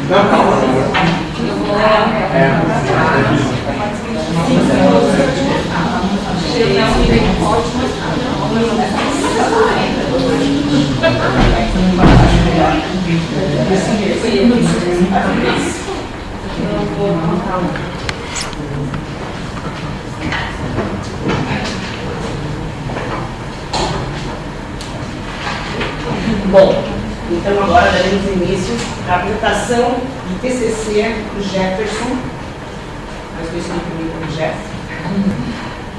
Não, calma. Bom, então agora daremos início à apresentação do TCC do Jefferson, mais conhecido como Jeff,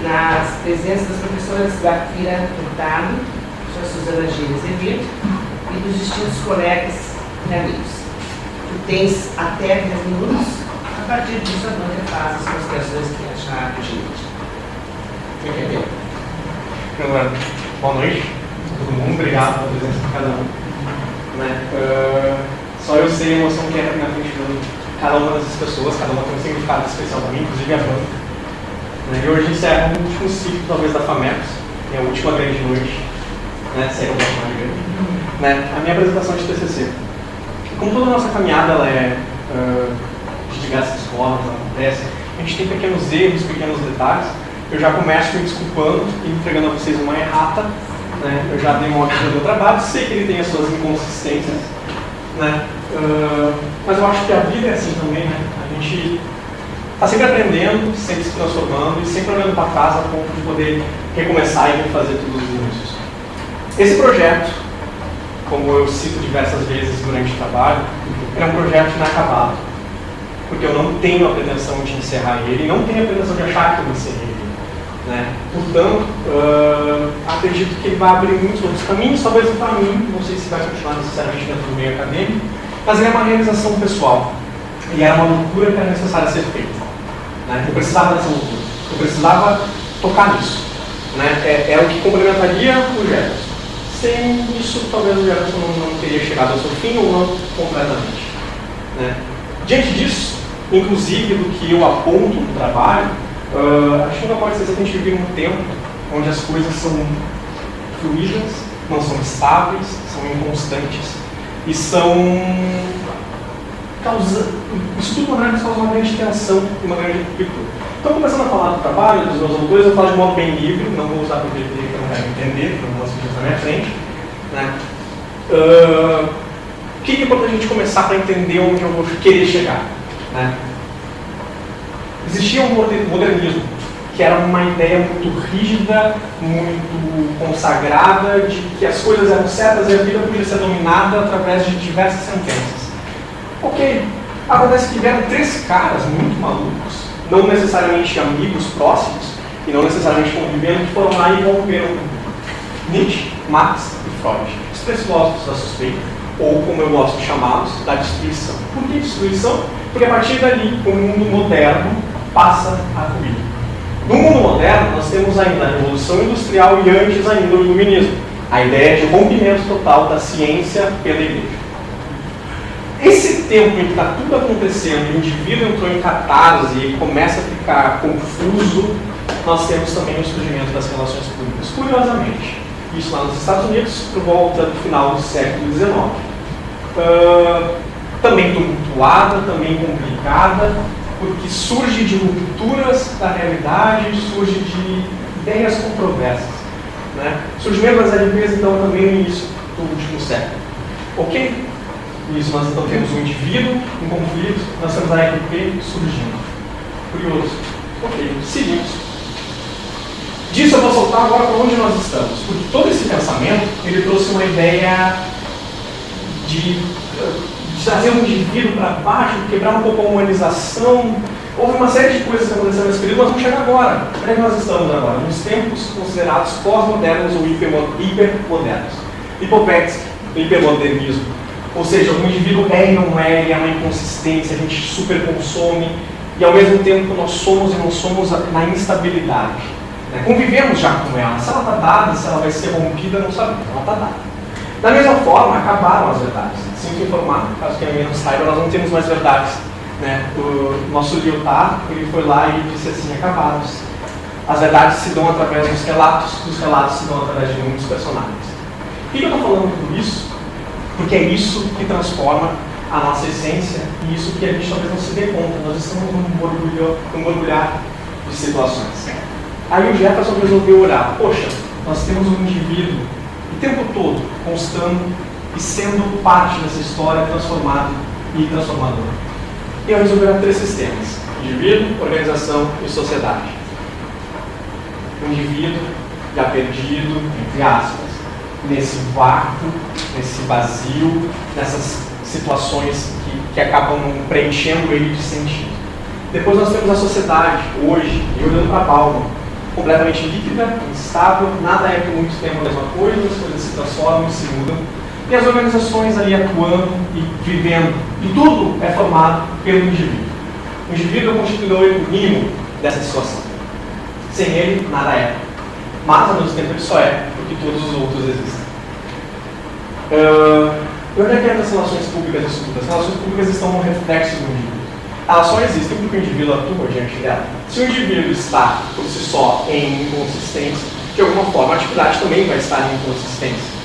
nas presenças das professoras Gafira Furtado, professora Suzana G. Azevedo e dos distintos colegas e amigos. Tu tens até 10 minutos, a partir disso a banca faz as considerações que achar pertinente. Entendeu? Boa noite, todo mundo, obrigado pela presença de cada um. Só eu sei a emoção que é na frente de cada uma dessas pessoas, cada uma tem um significado especial para mim, inclusive a banca. E hoje encerra o último ciclo, talvez, da FAMEX, a última grande noite, segue o próximo grande. A minha apresentação de TCC. Como toda a nossa caminhada ela é de diversas formas, acontece, a gente tem pequenos erros, pequenos detalhes. Eu já começo me desculpando e entregando a vocês uma errata. Eu já dei uma olhada no meu trabalho, sei que ele tem as suas inconsistências. Mas eu acho que a vida é assim também. A gente está sempre aprendendo, sempre se transformando e sempre olhando para trás a ponto de poder recomeçar e refazer todos os inícios. Esse projeto, como eu cito diversas vezes durante o trabalho, é um projeto inacabado, porque eu não tenho a pretensão de encerrar ele e não tenho a pretensão de achar que eu encerrei ele. Portanto, acredito que ele vai abrir muitos outros caminhos, talvez para mim, não sei se vai continuar necessariamente dentro do meio acadêmico, mas ele é uma realização pessoal e era uma loucura que era necessária ser feita. Eu precisava dessa loucura, eu precisava tocar nisso. É o que complementaria o Jefferson. Sem isso, talvez o Jefferson não teria chegado ao seu fim ou não completamente. Diante disso, inclusive do que eu aponto no trabalho, acho que não pode ser que a gente vive num tempo onde as coisas são fluídas, não são estáveis, são inconstantes e são isso tudo causa uma grande tensão e uma grande ruptura. Então, começando a falar do trabalho, dos meus autores, eu falo de modo bem livre, não vou usar PPT que eu não quero entender, não vou assistir na minha frente. O que é importante a gente começar para entender onde eu vou querer chegar? Existia um modernismo, que era uma ideia muito rígida, muito consagrada, de que as coisas eram certas e a vida podia ser dominada através de diversas sentenças. Ok, acontece que vieram 3 caras muito malucos, não necessariamente amigos próximos, e não necessariamente convivendo, que foram lá e romperam Nietzsche, Marx e Freud. Os 3 filósofos da suspeita, ou como eu gosto de chamá-los, da destruição. Por que destruição? Porque a partir dali, o mundo moderno passa a ruir. No mundo moderno, nós temos ainda a Revolução Industrial e antes ainda o Iluminismo. A ideia de rompimento total da ciência pela igreja. Esse tempo em que está tudo acontecendo, o indivíduo entrou em catarse e começa a ficar confuso, nós temos também o surgimento das relações públicas. Curiosamente, isso lá nos Estados Unidos, por volta do final do século XIX. Também tumultuada, também complicada, porque surge de rupturas da realidade, surge de ideias controversas. Surgimento das LPs, então, também no início do último século. Ok? Isso, nós então temos um indivíduo em conflito, nós temos a LP surgindo. Curioso. Ok, seguimos. Disso eu vou soltar agora para onde nós estamos, porque todo esse pensamento, ele trouxe uma ideia de trazer um indivíduo para baixo, quebrar um pouco a humanização. Houve uma série de coisas que aconteceram nesse período, mas vamos chegar agora. Onde é que nós estamos agora? Nos tempos considerados pós-modernos ou hipermodernos. Lipovetsky, hipermodernismo. Ou seja, o indivíduo é e não é, ele é uma inconsistência, a gente super consome, e ao mesmo tempo nós somos e não somos na instabilidade. Convivemos já com ela. Se ela está dada, se ela vai ser rompida, não sabemos, ela está dada. Da mesma forma, acabaram as verdades. Sinto informar, caso que a minha não saiba, nós não temos mais verdades. né? O nosso Lyotard, ele foi lá e disse assim, acabados. As verdades se dão através dos relatos se dão através de muitos personagens. Por que eu estou falando tudo isso? Porque é isso que transforma a nossa essência e isso que a gente talvez não se dê conta. Nós estamos num borbulhar de situações. Aí o Jefferson resolveu orar. Poxa, nós temos um indivíduo o tempo todo constando e sendo parte dessa história transformada e transformadora. E eu resolvi orar 3 sistemas: indivíduo, organização e sociedade. O indivíduo já perdido, entre aspas, nesse vácuo, nesse vazio, nessas situações que acabam preenchendo ele de sentido. Depois nós temos a sociedade, hoje, e olhando para a Bauman, completamente líquida, instável, nada é por muito tempo a mesma coisa, as coisas se transformam, se mudam, e as organizações ali atuando e vivendo, e tudo é formado pelo indivíduo. O indivíduo é o constituidor mínimo dessa situação. Sem ele, nada é. Mas, ao mesmo tempo, ele só é, porque todos os outros existem. E onde é que as relações públicas disso tudo? As relações públicas estão no reflexo do indivíduo. Elas só existem porque o indivíduo atua diante dela. Se o indivíduo está, por si só, em inconsistência, de alguma forma a atividade também vai estar em inconsistência.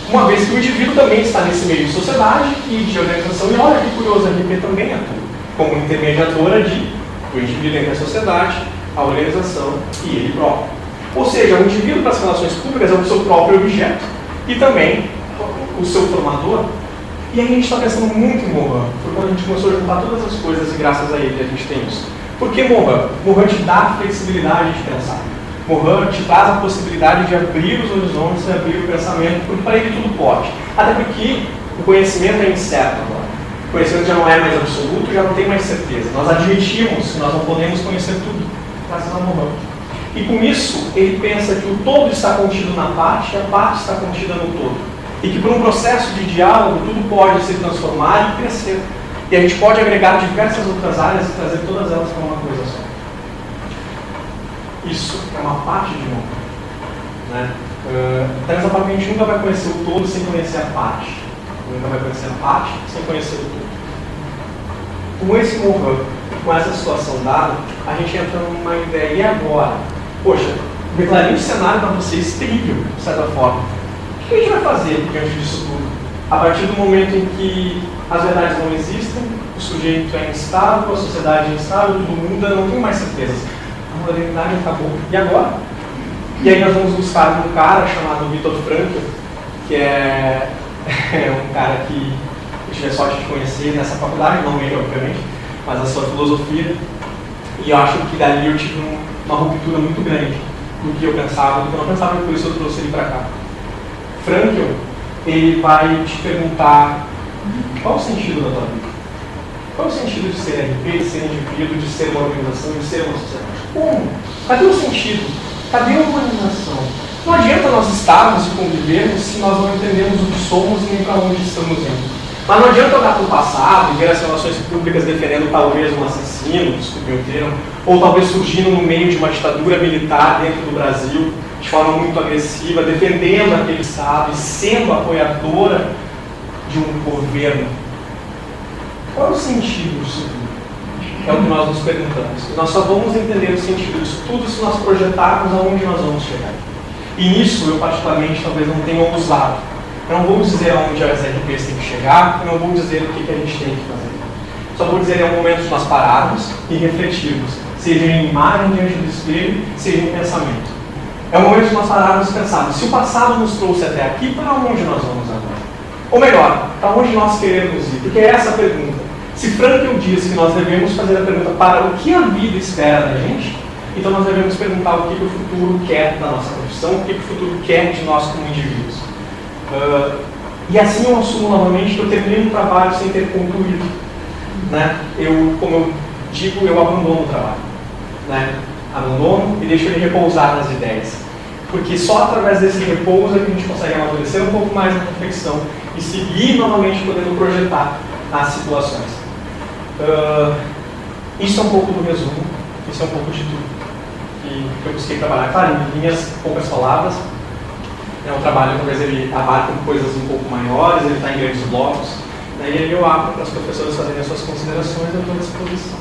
Uma vez que o indivíduo também está nesse meio de sociedade e de organização, e olha que curioso, a RP também atua como intermediadora do indivíduo entre a sociedade, a organização e ele próprio. Ou seja, o indivíduo para as relações públicas é o seu próprio objeto e também o seu formador. E aí a gente está pensando muito em Morin. Foi quando a gente começou a juntar todas as coisas e graças a ele a gente tem isso. Por que Morin? Morin te dá a flexibilidade de pensar. Morin te traz a possibilidade de abrir os horizontes e abrir o pensamento, porque para ele tudo pode. Até porque o conhecimento é incerto agora. O conhecimento já não é mais absoluto, já não tem mais certeza. Nós admitimos que nós não podemos conhecer tudo, graças a Morin. E com isso, ele pensa que o todo está contido na parte e a parte está contida no todo. E que por um processo de diálogo, tudo pode se transformar e crescer. E a gente pode agregar diversas outras áreas e trazer todas elas para uma coisa só. Isso é uma parte de Morin. Né? Então, essa parte a gente nunca vai conhecer o todo sem conhecer a parte. Nunca vai conhecer a parte sem conhecer o todo. Com esse Morin, com essa situação dada, a gente entra numa ideia. E agora? Poxa, declarei um cenário para vocês terrível, de certa forma. O que a gente vai fazer diante disso tudo? A partir do momento em que as verdades não existem, o sujeito é instável, a sociedade é instável, tudo muda, não tem mais certezas. A modernidade acabou. E agora? E aí nós vamos buscar um cara chamado Viktor Frankl, que é um cara que eu tive a sorte de conhecer nessa faculdade, não ele, obviamente, mas a sua filosofia. E eu acho que dali eu tive uma ruptura muito grande do que eu pensava, do que eu não pensava, e por isso eu trouxe ele para cá. Frankl, ele vai te perguntar qual o sentido da tua vida? Qual o sentido de ser RP, de ser indivíduo, de ser uma organização, de ser uma sociedade? Como? Cadê o sentido? Cadê a humanização? Não adianta nós estarmos e convivermos se nós não entendemos o que somos e nem para onde estamos indo. Mas não adianta olhar para o passado e ver as relações públicas defendendo talvez um assassino, desculpe o termo, ou talvez surgindo no meio de uma ditadura militar dentro do Brasil, de forma muito agressiva, defendendo aquele Estado e sendo apoiadora de um governo. Qual é o sentido disso tudo? É o que nós nos perguntamos. E nós só vamos entender o sentido disso tudo se nós projetarmos aonde nós vamos chegar. E nisso, eu particularmente, talvez não tenha ousado. Eu não vou dizer aonde as RPs têm que chegar, eu não vou dizer o que a gente tem que fazer. Só vou dizer, é um momento de nós pararmos e refletirmos, seja em imagem diante do espelho, seja em pensamento. É o momento de nós pararmos e pensarmos, se o passado nos trouxe até aqui, para onde nós vamos agora? Ou melhor, para onde nós queremos ir? Porque é essa a pergunta. Se Frankl diz que nós devemos fazer a pergunta para o que a vida espera da gente, então nós devemos perguntar o que o futuro quer da nossa profissão, o que o futuro quer de nós como indivíduos. E assim eu assumo novamente que eu terminei um trabalho sem ter concluído. Né? Como eu digo, eu abandono o trabalho. Né? Abandono e deixo ele repousar nas ideias. Porque só através desse repouso é que a gente consegue amadurecer um pouco mais na reflexão e seguir novamente podendo projetar as situações. Isso é um pouco do resumo, isso é um pouco de tudo que eu busquei trabalhar. Claro, em minhas poucas palavras, é um trabalho que talvez ele abarca coisas um pouco maiores, ele está em grandes blocos, E aí eu abro para as professoras fazerem as suas considerações, eu estou à disposição.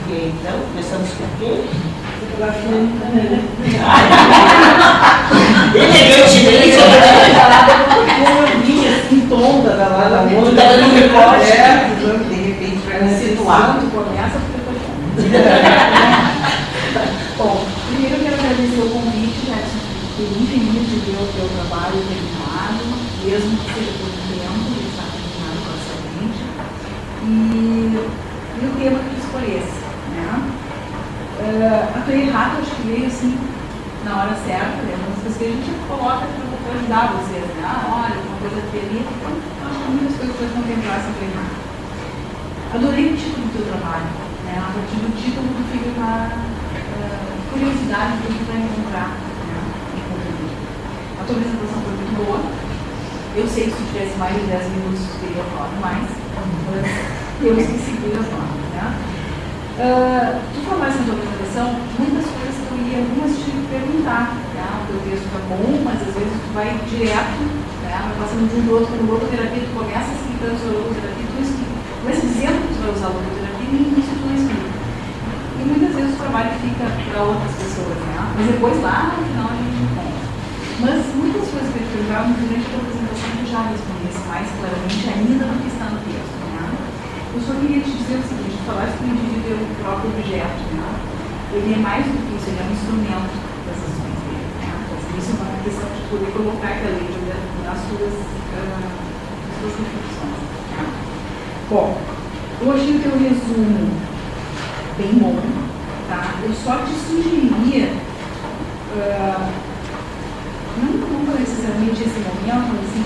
Ok, então, começamos com quem? Elegantemente, eu vi assim, tonda da lá da moça, tá dando um recorte, de repente, para me situar. Começa Bom, primeiro eu quero agradecer o convite, né? Fiquei muito feliz de ver o teu trabalho terminado, mesmo que seja por um tempo, ele está terminado parcialmente. E o tema que tu escolhesse, né? A tua errata, acho que veio assim, na hora certa, né? Umas coisas que a gente coloca para ajudar vocês, né? Olha, uma coisa feliz, então, acho que muitas coisas para contemplar essa errata. Adorei o título do teu trabalho, né? A partir do título tu fica uma curiosidade do que tu vai encontrar, né? A tua apresentação foi muito boa. Eu sei que se tu tivesse mais de 10 minutos tu teria falado mais, mas temos que seguir as normas, né? Tu falaste na tua apresentação muitas coisas que eu ia, algumas te perguntar, né? O teu texto é bom, mas às vezes tu vai direto, né? Vai passando de um do outro, quando o logoterapia tu começa explicando sobre a logoterapia, tu explica. Mas dizendo que tu vai usar a logoterapia, no início tu não explica. E muitas vezes o trabalho fica para outras pessoas, né? Mas depois lá no final a gente encontra. Mas muitas coisas que eu te perguntava durante a tua apresentação tu já respondesse mais claramente ainda do que está no texto, né? Eu só queria te dizer o seguinte, tu falaste que o indivíduo é o próprio objeto, né? Ele é mais do que isso, ele é um instrumento das ações dele, né? Então, isso é uma questão de poder colocar aquela lei nas suas reflexões, né? Bom, eu achei o teu resumo bem bom, tá? Eu só te sugeriria, não necessariamente esse momento, mas assim,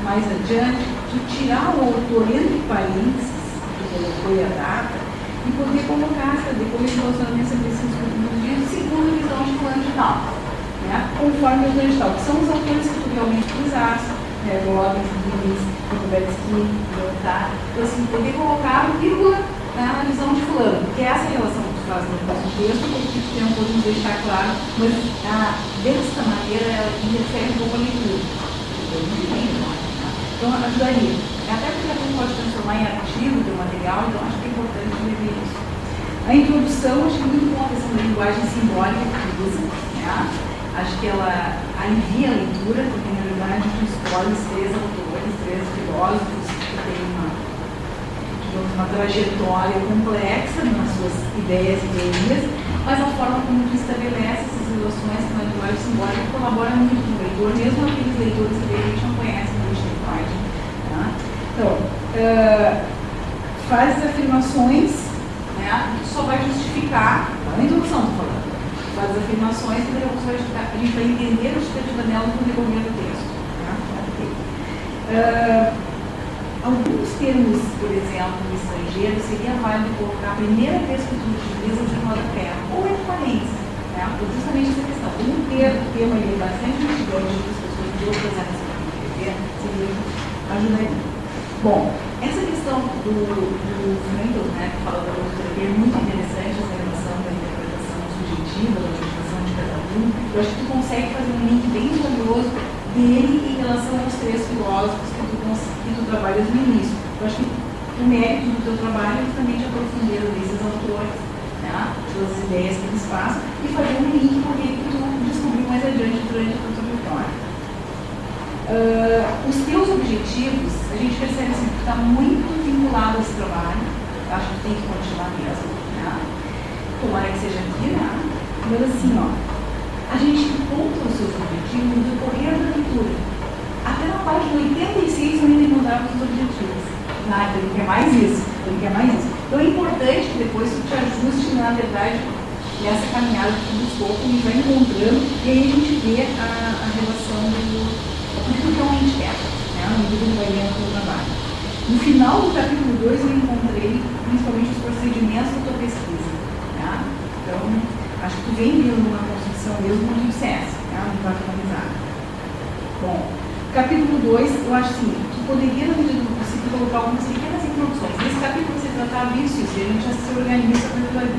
mais adiante, de tirar o autor entre parênteses, que colocou a data, e poder colocar depois do relacionamento entre esses dias, segundo a visão de fulano de tal, né? Conforme o fulano de tal, que são os autores que tu realmente usaste, Robbins, Gibbs, Robertski, tá? Então, assim, poder colocar vírgula na visão de fulano, que é essa relação que tu faz no próximo texto, que a gente tem um pouco de deixar claro, mas dessa maneira ela interfere um pouco a leitura. Então, ajudaria. Até porque a gente pode transformar em artigo do material, então acho que é importante ver isso. A introdução, acho que é muito bom a questão da linguagem simbólica que usa, né? Acho que ela alivia a leitura, porque na verdade tu escolhes 3 autores, 3 filósofos que têm uma trajetória complexa nas suas ideias e teorias, mas a forma como tu estabelece essas relações com a linguagem simbólica colabora muito com o leitor, mesmo aqueles leitores que a gente não conhece muito de linguagem. Tá? Então, faz as afirmações, né? Tu só vai justificar, na introdução estou falando, faz as afirmações que a gente vai entender a justificativa delas no decorrer do texto. Tá? Alguns termos, por exemplo, no estrangeiro, seria válido colocar a primeira vez que tu utiliza de rodapé, ou entre parênteses, né? Por justamente essa questão. Um termo ele é bastante instigante para as pessoas de outras áreas que escrever, seria ajudaria. Bom, essa questão do Frankl, né, que fala da logoterapia, é muito interessante, essa relação da interpretação subjetiva, da utilização de cada um. Eu acho que tu consegue fazer um link bem valioso dele em relação aos 3 filósofos que tu trabalhas no início. Eu acho que o mérito do teu trabalho é justamente aprofundar desses autores, né, pelas ideias que eles passam, e fazer um link com aquele que tu descobriu mais adiante durante a tua trajetória. Os teus objetivos, a gente percebe assim, que tu está muito vinculado a esse trabalho, eu acho que tem que continuar mesmo, né? Tomara que seja aqui, né? Mas assim, ó, a gente encontra os seus objetivos no decorrer da leitura. Até na página 86 eu ainda encontrava os objetivos. Nada, ele quer mais isso, ele quer mais isso. Então é importante que depois tu te ajuste, na verdade, nessa caminhada que tu buscou, que a gente vai encontrando, e aí a gente vê a relação do que tu realmente quer, né? No medida que vai dentro do trabalho. No final do capítulo 2 eu encontrei principalmente os procedimentos da tua pesquisa. Né? Então, acho que tu vem vindo uma construção mesmo do ICS, né? Do impacto analisado. Bom, capítulo 2, eu acho assim, tu poderia, na medida do possível, colocar algumas pequenas introduções. Nesse capítulo você tratava isso, e a gente já se organiza a partir dali.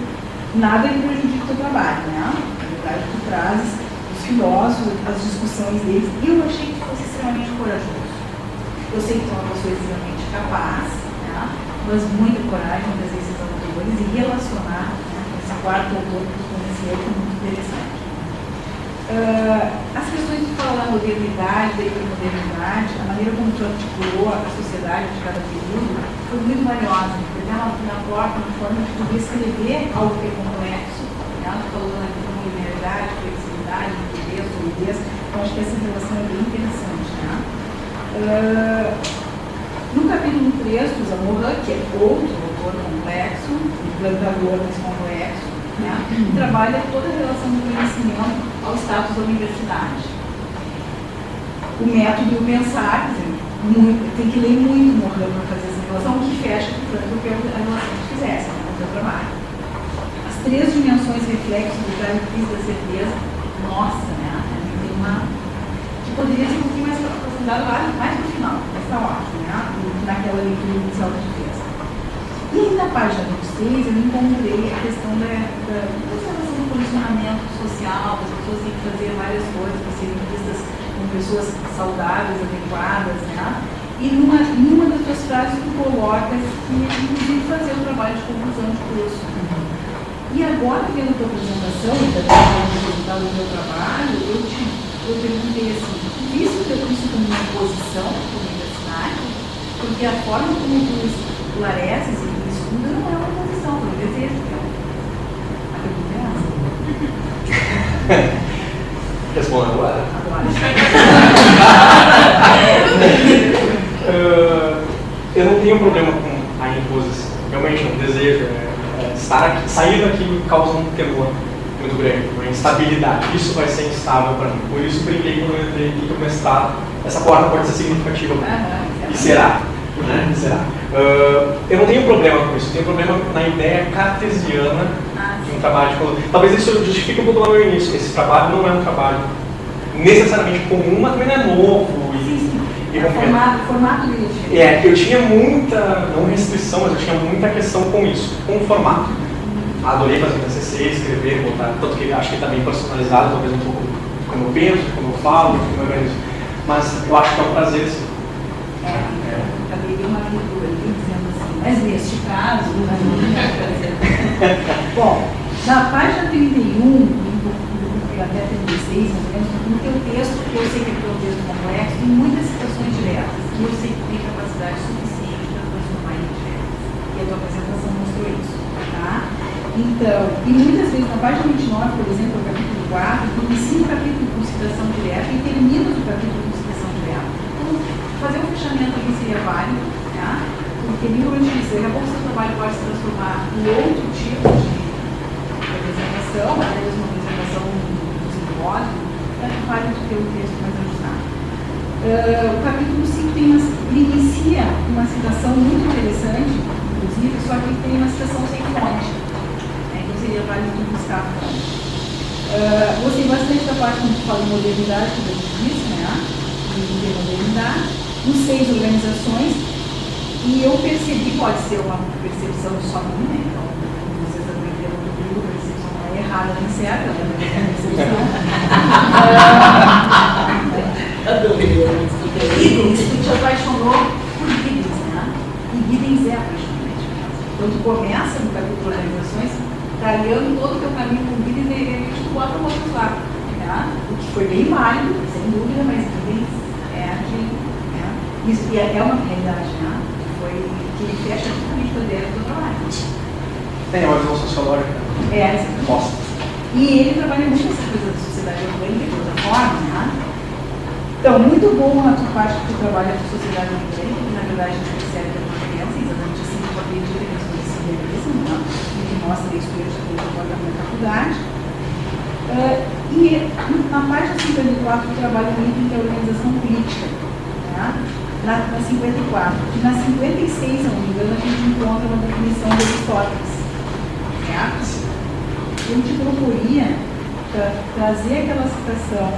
Nada que prejudique o teu trabalho, né? Na verdade, tu trazes os filósofos, as discussões deles, e eu achei que fosse extremamente corajoso. Eu sei que sou uma pessoa extremamente capaz, né? Mas muita coragem das esses autores e relacionar, né, com esse quarto autor que eu conheci, que é muito interessante. As questões que falam da modernidade, da hipermodernidade, a maneira como tu articulou a sociedade de cada período foi muito valiosa, porque ela aporta uma forma de tu descrever algo que é complexo, né? Ela falou na linearidade, flexibilidade, liquidez, solidez, então acho que essa relação é bem interessante. Né? No capítulo 3 do Zamorã, que é outro autor complexo, implantador mais complexo, né? Trabalha toda a relação do conhecimento ao status da universidade. O método e o pensar, tem que ler muito Morgan para fazer essa relação, que fecha com o que a relação que fizesse, né, no seu trabalho. As 3 dimensões reflexos do grau crise da certeza, nossa, né? Tem uma que poderia ser um pouquinho mais aprofundado mais no final, mas está ótimo, né? Naquela leitura inicial da defesa. E aí na página 26 eu encontrei a questão da observação do posicionamento social, as pessoas têm que fazer várias coisas para serem vistas como pessoas saudáveis, adequadas, né? E numa das suas frases tu coloca que inclusive fazer um trabalho de conclusão de curso. E agora, vendo a tua apresentação, e também o resultado do meu trabalho, eu perguntei assim, visto que eu tenho isso como uma posição para a universidade, porque a forma como tu esclareces e estuda não é uma posição, é um desejo. A pergunta é essa. Responda agora. Eu não tenho problema com a imposição. Realmente, um desejo. Estar aqui, sair daqui me causa um temor muito grande, uma instabilidade. Isso vai ser instável para mim. Por isso, brinquei quando eu entrei aqui no mestrado. Essa porta pode ser significativa para mim. E será. Né? Será. Eu não tenho problema com isso. Eu tenho problema na ideia cartesiana de um trabalho de filosofia. Talvez isso justifique um pouco lá no início. Esse trabalho não é um trabalho necessariamente comum, mas também não é novo. Formato de livro. Eu tinha muita, não restrição, mas eu tinha muita questão com isso, com o formato. Adorei fazer TCC, escrever, botar, tanto que acho que está bem personalizado, talvez um pouco como eu penso, como eu falo, como eu organizo. Mas eu acho que é um prazer, sim. Acabei de uma leitura ali dizendo assim, mas neste caso, não é prazer. Bom, na página 31, até 36, mais ou menos, no teu texto, que eu sei que é um texto complexo, tem muitas citações diretas, e eu sei que tem capacidade suficiente para transformar em diretas. E a tua apresentação mostrou isso, tá? Então, e muitas vezes, na página 29, por exemplo, no capítulo 4, tu inicia o capítulo com citação direta e termina o capítulo com citação direta. Então, fazer um fechamento aqui seria válido, tá? Porque, livro dizer, é bom que o seu trabalho pode se transformar em outro tipo de apresentação, até mesmo uma apresentação vale de ter um texto mais ajustado. O capítulo 5 inicia uma citação muito interessante, inclusive, só que tem uma citação sem fonte. Então seria válido de buscar a fonte. Gostei bastante da parte quando fala em modernidade, que eu disse, né? De modernidade. Nos 6 organizações, e eu percebi, pode ser uma percepção só minha, então vocês aprenderam do livro, a percepção não é errada nem certa, ela é a percepção. Giddens, tu te apaixonou por Giddens, né? E Giddens é apaixonante. Então tu começa no capítulo organizações, talhando todo o teu caminho com Giddens e a gente bota o outro lado, né? O que foi bem válido, sem dúvida, mas Giddens isso é uma realidade, né? Que ele fecha justamente a ideia do trabalho. Tem uma visão sociológica. Posta. E ele trabalha muito essa coisa da sociedade orgânica de outra forma, né? Então, muito bom a tua parte que tu trabalha com sociedade orgânica, que na verdade a gente percebe que é uma criança, exatamente assim que eu acredito que as coisas se realizam, né? E que mostra isso que eu já tenho agora na faculdade. E na página 54 tu trabalha muito em organização política, né? Na 54. E na 56, se não me engano, a gente encontra uma definição de Aristóteles. Certo? Eu te proporia trazer aquela citação,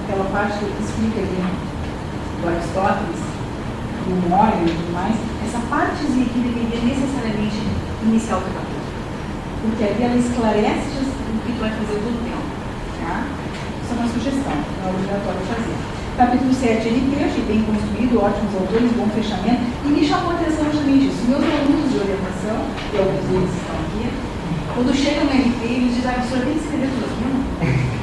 aquela parte que explica ali do Aristóteles, do Mólio e tudo mais, essa partezinha aqui deveria necessariamente iniciar o teu capítulo. Porque ali ela esclarece o que tu vai fazer todo o tempo. Tá? Isso é uma sugestão, não é obrigatório fazer. Capítulo 7, NP, achei bem construído, ótimos autores, bom fechamento. E me chamou a atenção justamente isso. Meus alunos de orientação, e alguns deles estão aqui, quando chegam no NP, eles dizem, a professora tem que escrever tudo aquilo?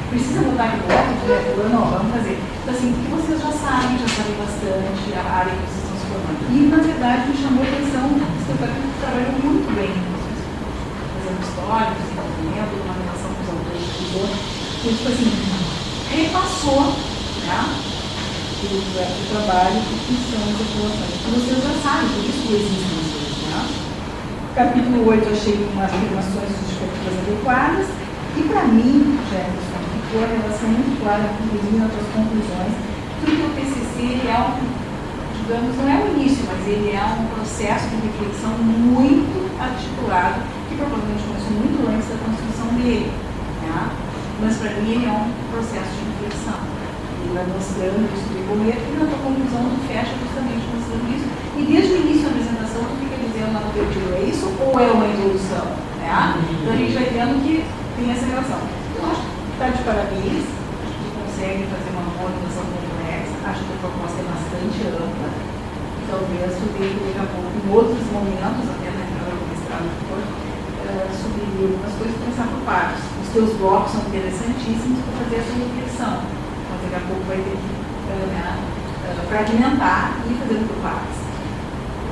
Precisa botar aqui dentro? Não, vamos fazer. Então, assim, porque vocês já sabem bastante a área que vocês estão se formando. E, na verdade, me chamou a atenção que seu capítulo trabalhou muito bem, fazendo história, desenvolvimento, uma relação com os autores que usou. E, tipo assim, repassou, né? O trabalho que são as populações. Que vocês já sabem, por isso existem vocês, né? Capítulo 8, eu achei umas afirmações justificativas adequadas. E para mim, Jefferson, ficou a relação muito clara, inclusive nas suas conclusões, que o TCC ele é um, digamos, não é o início, mas ele é um processo de reflexão muito articulado, que provavelmente começou muito antes da construção dele. Né? Mas para mim ele é um processo de reflexão. Ele vai mostrando isso de comer, e na tua conclusão tu fecha justamente mostrando isso. E desde o início da apresentação tu fica dizendo lá no teu tiro, é isso ou é uma introdução? Né? Então a gente vai vendo que tem essa relação. Eu acho que está de parabéns, acho que consegue fazer uma organização complexa, acho que a proposta é bastante ampla. Talvez tu veja daqui a pouco, em outros momentos, até na entrada do mestrado que for, subir algumas coisas e pensar por partes. Os teus blocos são interessantíssimos para fazer essa reflexão. Mas daqui a pouco vai ter que fragmentar e fazer por partes.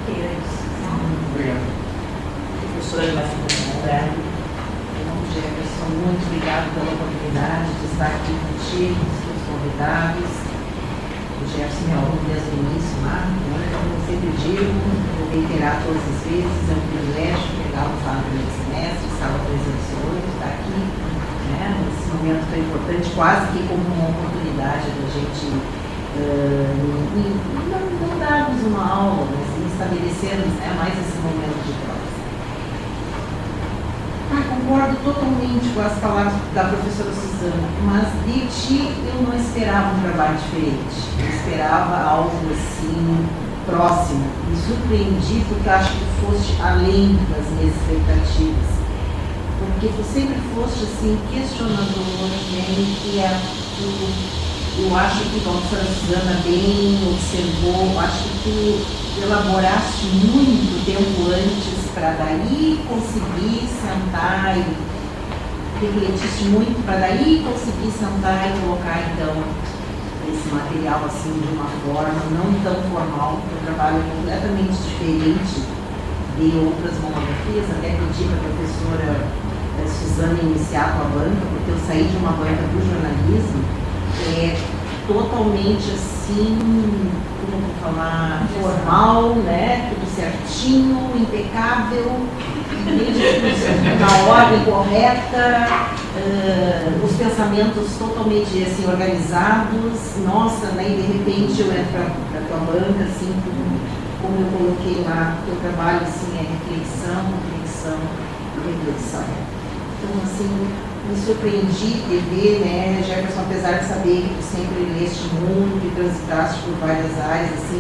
Ok, é isso. Obrigado. Professora Marcela Jefferson, muito obrigado pela oportunidade de estar aqui contigo, com os seus convidados. O Jefferson é aluno desde o início, né? Como eu sempre digo, vou reiterar todas as vezes, é um privilégio pegá-los lá no primeiro semestre, sala 308, estar aqui, né? Nesse momento tão importante, quase que como uma oportunidade da gente não darmos uma aula, mas estabelecermos, né, mais esse momento de troca. Concordo totalmente com as palavras da professora Suzana, mas de ti eu não esperava um trabalho diferente. Eu esperava algo assim próximo. Me surpreendi porque acho que foste além das minhas expectativas. Porque tu sempre foste assim questionador, né? Eu acho que a professora Suzana bem observou, acho que tu elaboraste muito tempo antes para daí conseguir sentar e refletiste muito para daí conseguir sentar e colocar então esse material assim de uma forma não tão formal, um trabalho completamente diferente de outras monografias, até pedi para a professora Suzana iniciar com a banca, porque eu saí de uma banca do jornalismo totalmente assim, como vou falar, formal, né? Tudo certinho, impecável, na ordem correta, os pensamentos totalmente assim, organizados. Nossa, né? E de repente eu entro para a tua banca, assim, como eu coloquei lá, o teu trabalho assim, é reflexão, reflexão e reflexão. Então, assim, me surpreendi de ver, né, Jefferson, apesar de saber que tu sempre leste muito e transitaste por várias áreas, assim,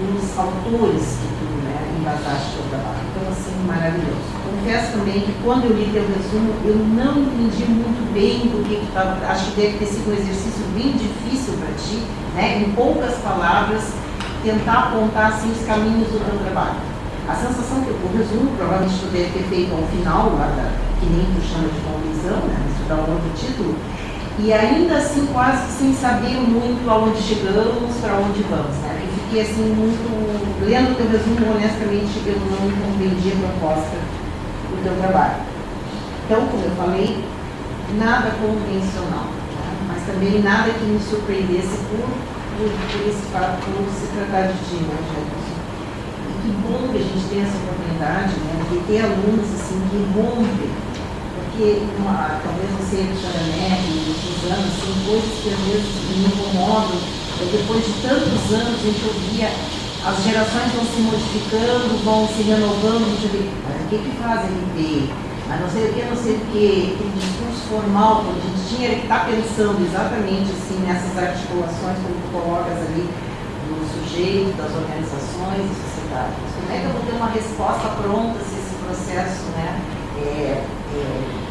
os autores que tu, né, embasaste o teu trabalho. Então, assim, maravilhoso. Confesso também que quando eu li teu resumo, eu não entendi muito bem do que tu estava. Acho que deve ter sido um exercício bem difícil para ti, né, em poucas palavras, tentar apontar, assim, os caminhos do teu trabalho. A sensação que o resumo, provavelmente tu deve ter feito ao final, lá que nem tu chama de conclusão, né? Isso dá um outro título, e ainda assim quase sem saber muito aonde chegamos, para onde vamos, né? Eu fiquei assim muito, lendo o teu resumo, honestamente, eu não compreendi a proposta do teu trabalho. Então, como eu falei, nada convencional, né? Mas também nada que me surpreendesse por esse fato, por se tratar de ti, né, Jefferson? Que bom que a gente tem essa oportunidade, né, de ter alunos assim, que rompem, porque talvez você, Alexandra Neto, e Suzana, assim, coisas que às vezes me incomodam, depois de tantos anos a gente ouvia, as gerações vão se modificando, vão se renovando, a gente vê, mas o que faz ele a não sei o que, não sei o que, aquele discurso formal, a gente tinha que estar pensando exatamente assim, nessas articulações, como tu colocas ali, do sujeito, das organizações, da sociedade. Mas como é que eu vou ter uma resposta pronta se esse processo, né,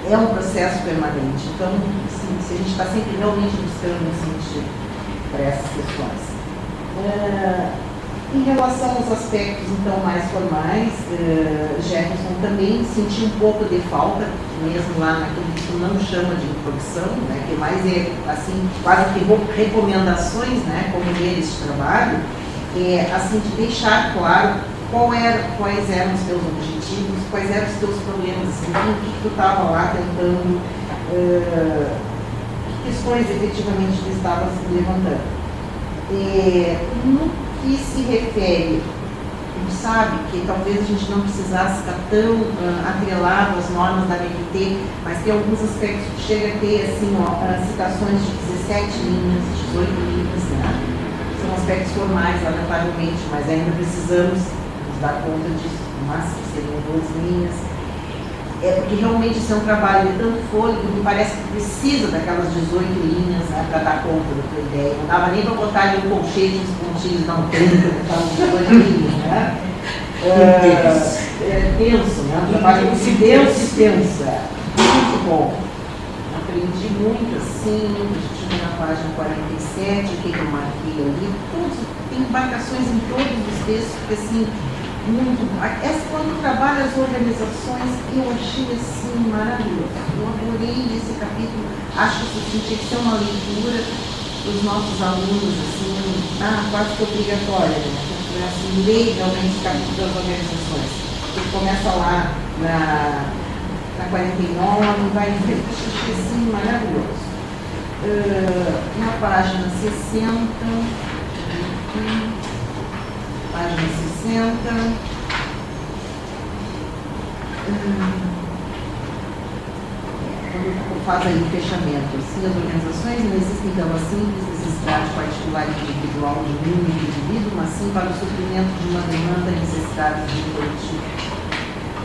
é um processo permanente? Então, assim, se a gente está sempre realmente buscando esse sentido. para essas questões. Em relação aos aspectos então mais formais, Jefferson também sentiu um pouco de falta, mesmo lá naquilo que tu não chama de introdução, né, que mais é assim, quase que recomendações, né, como ler este trabalho, assim, de deixar claro quais eram os teus objetivos, quais eram os teus problemas, assim, o que tu estava lá tentando, que questões efetivamente tu estavas levantando. No que se refere, a gente sabe que talvez a gente não precisasse estar tão atrelado às normas da MNT, mas tem alguns aspectos que chega a ter assim, citações de 17 linhas, 18 linhas, né? São aspectos formais, lamentavelmente, mas ainda precisamos nos dar conta disso, mas seriam 2 linhas. Porque realmente isso é um trabalho de tanto fôlego que parece que precisa daquelas 18 linhas, né, para dar conta da tua ideia. Não dava nem para botar ali um colchete, uns pontinhos, não, 18 linhas, né? É tenso, né? Um trabalho denso e tenso, muito bom. Aprendi muito assim, deixa eu ver na página 47, o que eu marquei ali. Tem embarcações em todos os textos, porque assim, muito bom. Quando trabalha as organizações, eu achei assim maravilhoso. Eu adorei esse capítulo. Acho que tinha que ser uma leitura para os nossos alunos, assim, quase que obrigatória, né? Assim, ler realmente o capítulo das organizações. Ele começa lá na 49, vai em frente, achei assim maravilhoso. Na página 60. Página 60. Quando faz aí o fechamento, assim, as organizações não existem pela simples necessidade particular e individual de um único indivíduo, mas sim para o suprimento de uma demanda e necessidade de um coletivo.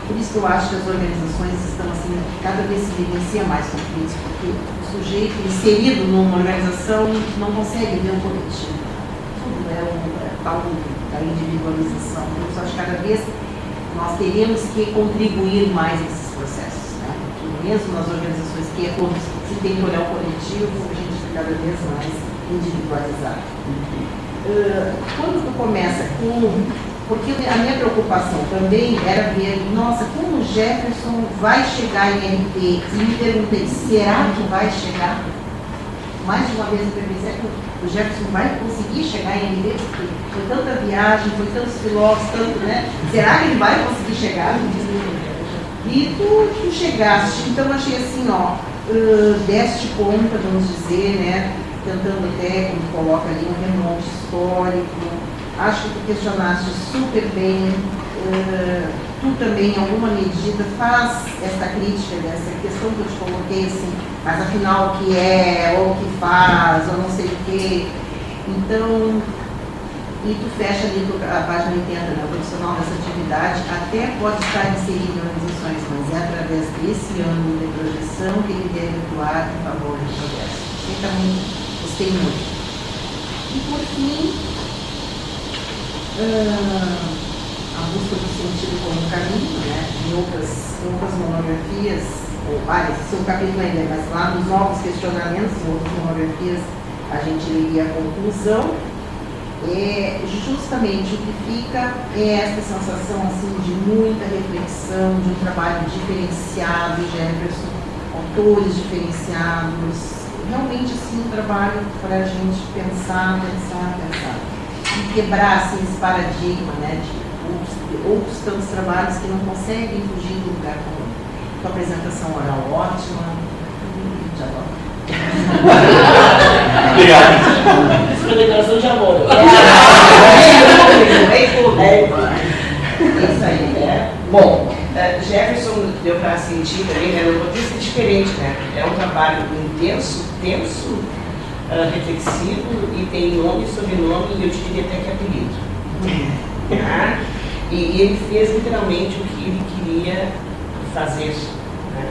Por isso que eu acho que as organizações estão assim, cada vez se evidencia mais conflitos, porque o sujeito inserido numa organização não consegue ver um coletivo. Tudo é tal da individualização. Por isso, acho que cada vez nós teremos que contribuir mais nesses processos, né? Porque mesmo nas organizações que se tem que olhar o coletivo, a gente está cada vez mais individualizado. Quando tu começa com... Porque a minha preocupação também era ver, nossa, como o Jefferson vai chegar em RP? E me perguntei, será que vai chegar? Mais de uma vez eu perguntei, será que o Jefferson vai conseguir chegar em RP? Porque foi tanta viagem, foi tantos filósofos, tanto, né? Será que ele vai conseguir chegar? E tu chegaste, então achei assim, deste conta, vamos dizer, né? Tentando até, como coloca ali, um remonte histórico. Acho que tu questionaste super bem, tu também, em alguma medida, faz essa crítica dessa questão que eu te coloquei, assim, mas afinal o que é, ou o que faz, ou não sei o quê. Então, e tu fecha ali a página 80, né, o profissional dessa atividade até pode estar inserido em organizações, mas é através desse ângulo de projeção que ele deve atuar em favor do progresso. Eu também gostei muito. E por fim, a busca do sentido como um caminho, né? Em outras monografias, ou várias, seu capítulo ainda, mas lá nos novos questionamentos, em outras monografias, a gente leria a conclusão. Justamente o que fica é essa sensação assim, de muita reflexão, de um trabalho diferenciado, Jefferson, autores diferenciados, realmente assim, um trabalho para a gente pensar. E quebrar assim, esse paradigma, né, de outros tantos trabalhos que não conseguem fugir do lugar comum. Sua apresentação oral ótima. Obrigado. Isso é uma declaração de amor. É isso aí, né? Bom, Jefferson deu para sentir também, né, num contexto diferente, né? É um trabalho intenso, tenso, reflexivo e tem nome e sobrenome e eu diria até que apelido. E ele fez literalmente o que ele queria fazer, né?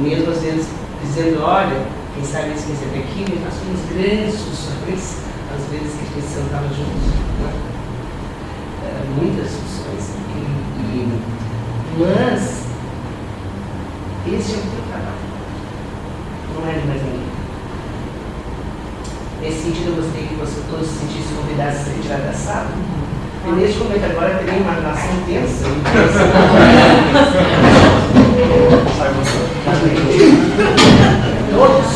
Mesmo às vezes dizendo, olha, quem sabe esquecer daquilo, nós tínhamos grandes discussões, às vezes que a gente sentava juntos, né? Muitas discussões, mas esse é o teu trabalho, não é de mais ninguém. Nesse sentido, eu gostei que você todos se sentissem convidados a ser retirados da sala. E neste momento agora terei uma relação tensa. Todos.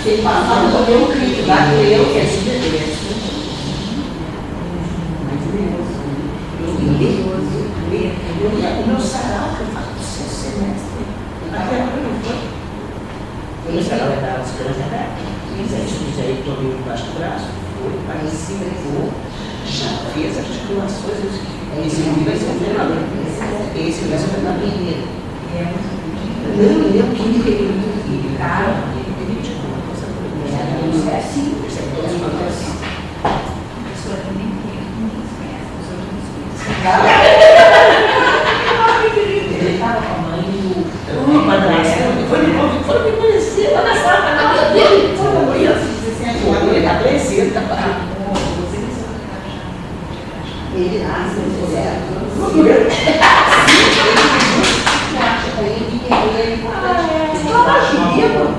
Sem passar no meu crítico, lá que eu que é subverso. O meu sarau que eu faço no sexto semestre. Até agora não foi. O meu sarau é da Esperança Aberta. Fiz aí, tomei embaixo do braço, foi, para em cima, vou. Já fez articulações. Esse vai ser o treinador. Esse vai ser o treinador inteiro. Não, ele é um químico, cara. É assim, ele estava com a mãe do madrasta. Foram me conhecer lá na sala, na casa dele. Foram crianças de 17 anos, ele está crescendo, tá? Ele nasce, ele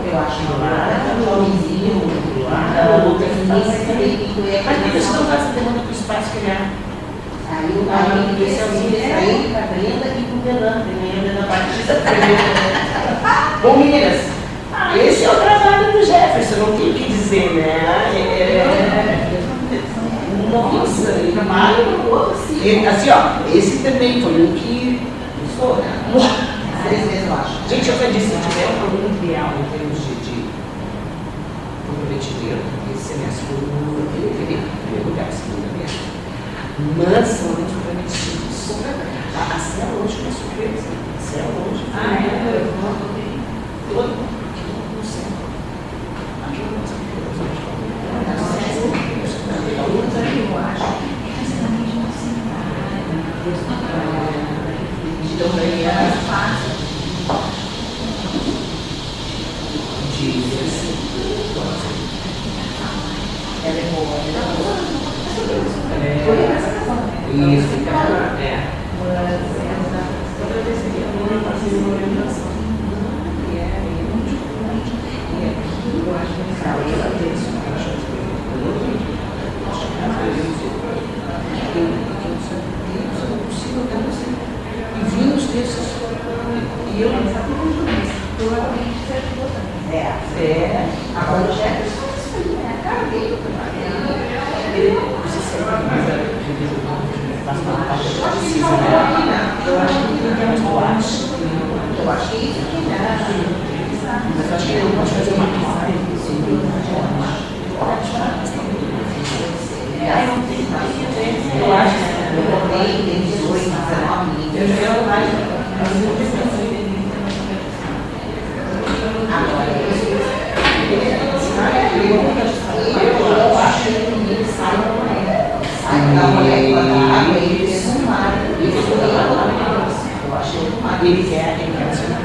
eu acho um homenzinho, mas por isso não faz a demanda para o espaço criar. Aí o amigo desse é o Israel, para a Brenda e para o Belan, ganhando na partida. Bom, meninas, esse é o trabalho do Jefferson, não tenho o que dizer, né? Nossa, ele trabalha no outro assim. Assim, ó, esse também foi um que gostou, né? 3 vezes eu acho. Gente, eu já disse, se tiver um problema ideal em termos de comprometimento, esse semestre foi um primeiro lugar, segunda mesmo. Mas são muito comprometidos. A célula hoje é uma surpresa. A célula hoje foi todo no céu. Ajuda nossa filha. Eu acho então, daí é mais fácil. Ela é boa, isso, cara. Outra vez que eu passei uma orientação. E é muito importante. E aqui eu acho que ela tem isso. Eu acho que eu não consigo até você. E vi os textos. E eu não sabia muito isso. Provavelmente você ajudou também. Agora o Jefferson, a cara dele. Você sempre mais faz uma parte da precisa, né? Eu acho que ele tem mais boate. Eu acho que isso que dá. Mas eu acho que ele não pode fazer uma coisa. Eu acho que eu tenho 18, 19, eu já quero mais. Agora, eu acho que ele sai da mulher. Sai da mulher quando a água ele fez um mar. Eu acho que ele quer ser uma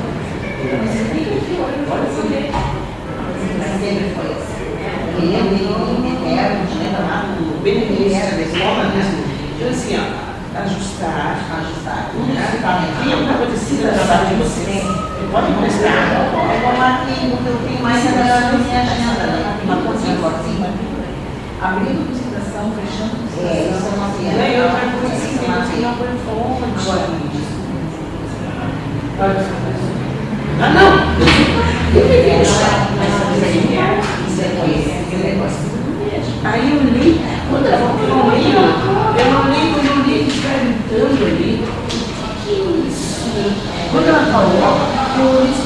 mas sempre foi assim. Ele é bem eterno, chamado benefício da escola mesmo. Então, assim, ó, ajustar. Tem alguma coisa assim no trabalho de vocês? Pode emprestar. É como aqui, eu tenho mais na minha agenda, né? Uma coisinha cortinha. Abrindo apresentação, fechando apresentação. Isso é uma E aí, outra coisa assim, tem uma fonte. Ah, não! Eu peguei o chá, mas sabe o que é? Isso é aquele negócio do mesmo. Aí eu li, quando eu não li, quando eu li eles perguntando ali, o que é isso? Quando ela falou, eu disse,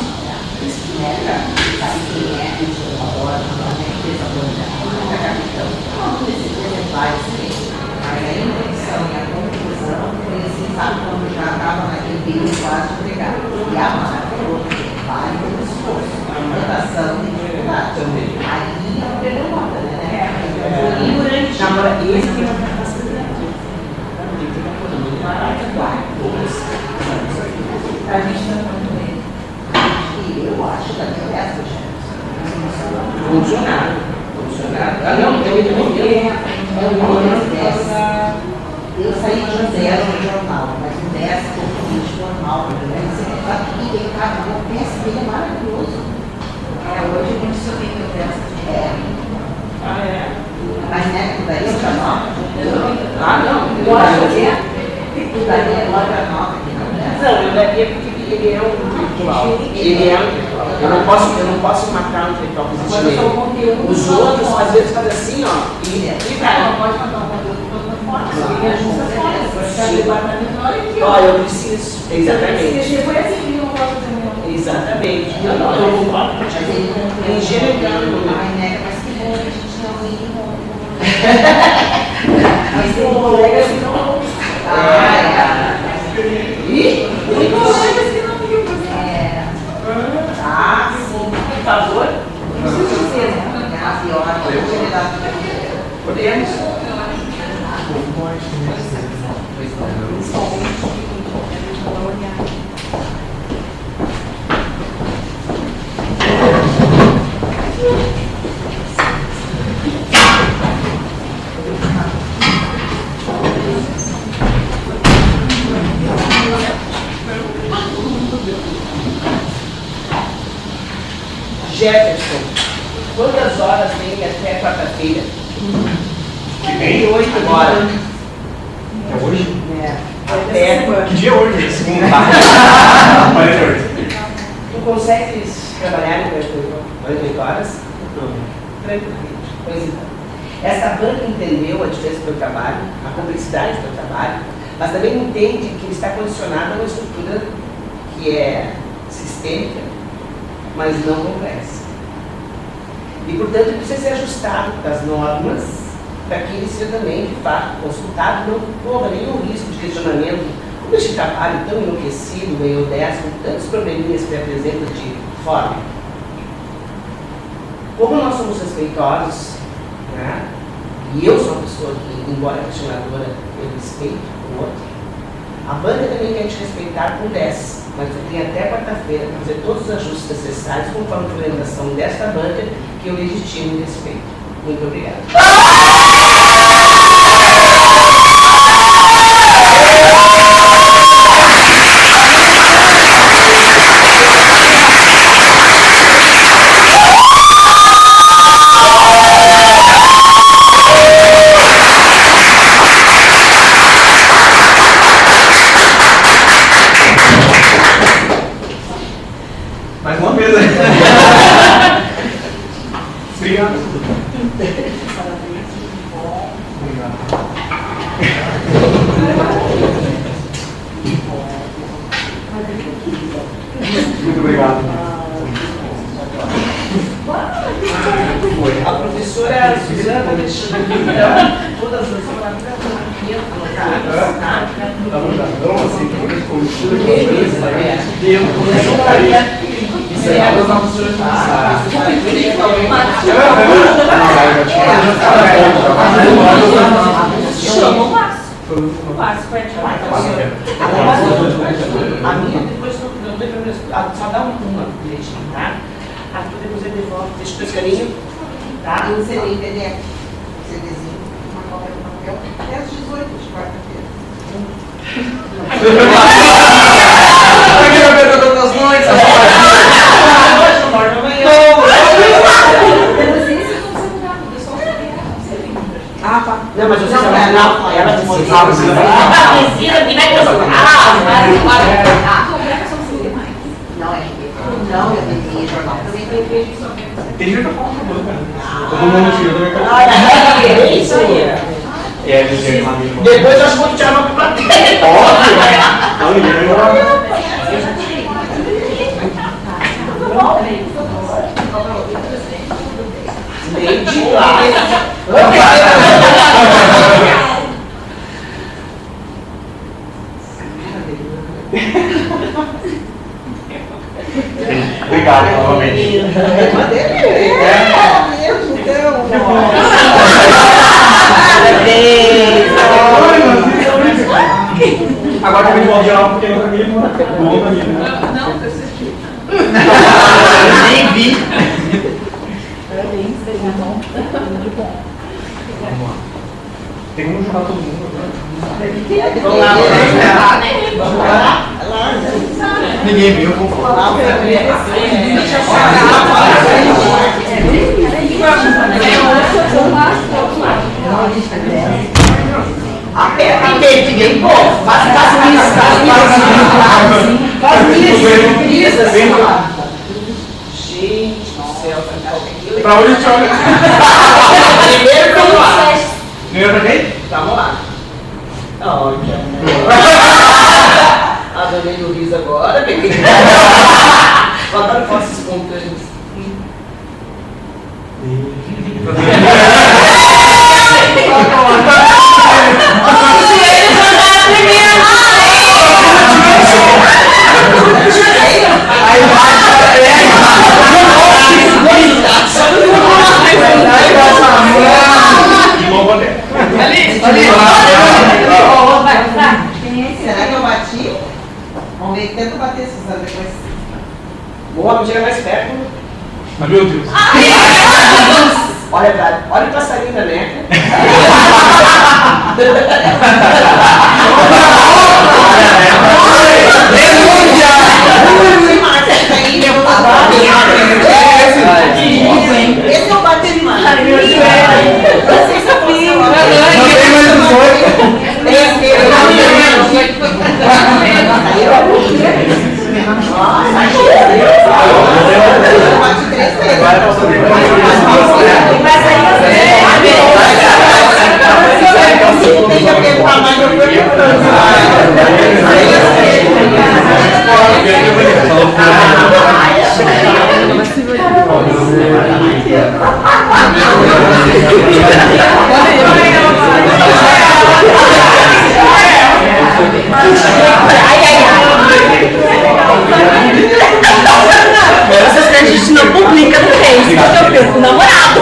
espera, sabe quem é? Agora, a capitão. Não, esse vai ser. Mas a intenção e a conclusão foi assim, sabe, quando já estava naquele período quase de entregar. E a Mara falou, vale pelo esforço, a votação de dificuldade. Aí ela perdeu nota, né? Foi durante. Agora, esse tem uma capacidade. A gente está falando dele. Funcionário. Ah, não, eu Eu saí de um 0 no jornal, mas um 10 totalmente normal. E tem cara, o PSB é maravilhoso. Hoje a gente só tem que ter Ah, é? Mas né, tudo daí é outra nota. Ah, não. Eu acho que é. Tudo daí é outra nota aqui, não é? Não, eu daria porque ele é um intelectual. Ele é um intelectual. Eu não posso matar um intelectual que existe nele. Os outros, às vezes, fazem assim, ó. E Não pode matar um conteúdo de toda forma. Ele ajusta fora. ó, eu preciso. Exatamente. Se foi assim, eu não posso fazer nenhum. Exatamente. Eu concordo Mas contigo. ele não tem. Engenhando. Ai, né? Mas que bom que a gente não tem Mas tem colegas que não vão. Ih, Tem colegas que não viu você. ah, sim. Por favor. Não precisa dizer, né? Podemos. Jefferson, quantas horas tem até quarta-feira? Que vem? 8 horas. É hoje? Até. Que dia é hoje? Segunda. 48. Tu consegues trabalhar em 48 horas? Não. Tranquilamente. Pois então. Essa banca entendeu a diferença do teu trabalho, a complexidade do teu trabalho, mas também entende que ele está condicionado a uma estrutura que é sistêmica, mas não complexa. E, portanto, ele precisa ser ajustado das normas para que ele seja também, de fato, consultado, não corra nenhum risco de questionamento. Como este trabalho tão enlouquecido, meio 10, com tantos probleminhas que apresenta de forma. Como nós somos respeitosos, né? E eu sou uma pessoa que, embora questionadora, eu respeito o outro, a banca também quer te respeitar com 10, mas você tem até quarta-feira para fazer todos os ajustes necessários conforme a orientação desta banca que eu legitimo e respeito. Muito obrigado. Mais uma vez aí. Obrigado. Muito obrigado. A professora Suzana deixou aqui, então, todas as palavras tá? Tá bom, tá. Então, assim, como eu escolhi tudo aqui, Beleza, é. Isso aí é a nossa professora Chama o Márcio. O Márcio foi A minha, depois não tem problema, só dá uma direitinho, tá? A tua depois eu devolvo, deixa o teu escaninho, tá? E um CD em PDF, CDzinho, uma cópia do papel, até às 18 de quarta-feira. Aqui na mesa das nossas noites, Hoje não dorme amanhã. Eu não sei se eu consigo dar, eu só sei. Ah, tá. Não, mas você Não, sabe, não, ela precisa. Ah, precisa. Precisa, que vai Não, é. Não, eu tenho jornal também. Tem jeito pra falar com a banca. Todo mundo tira do mercado. É isso aí. É, dizer lá mesmo. Depois eu acho que vou te chamar pra plateia. Óbvio! Não, ninguém vai embora. Nem de lá. Obrigado, novamente. Agora eu vou geral porque eu também bom amigo. Não, eu assisti. Nem vi. bom. Vamos lá. Tem como juntar todo mundo agora? Vamos lá, vamos lá. Ninguém viu, vamos falar. Aperta ninguém, pô. Faz isso. Gente do céu, Pra onde a gente olha? primeiro vamos lá. Primeiro pra quem? Vamos lá. Olha. A dona Heloísa agora, peguei. Agora faço espontâneos. Será que eu bati? Vamos ver, tenta bater, Suzana, depois. Boa, me chega mais perto. Mas meu Deus. Olha o passarinho da neca. Esse eu bati demais. Vocês estão Essas que a gente não publica no Face, porque eu penso namorado.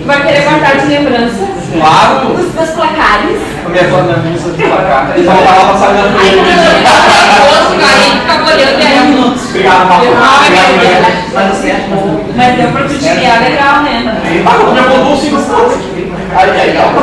Vai querer guardar de lembrança Claro! os meus placares. A minha avó na missa de placar. Eles vão lá passar na frente. Aí ficava olhando e aí Obrigado, Papo. mas deu pra tu desviar legal, né? Ah, já botou 5 pontos. Aí, legal.